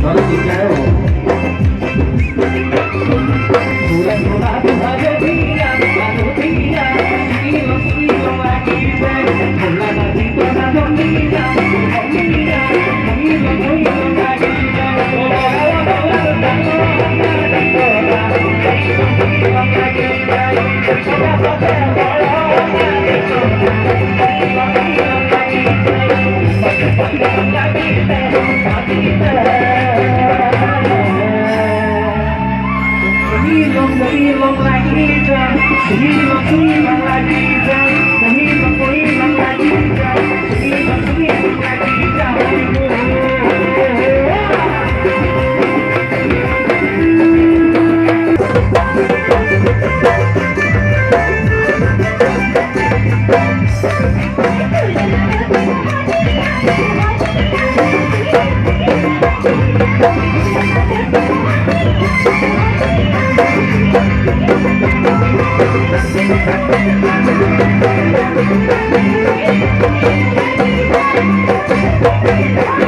Đó là gì kéo Hilong lagi dan hilang lagi dan hilang lagi dan hilang lagi dan Thank you.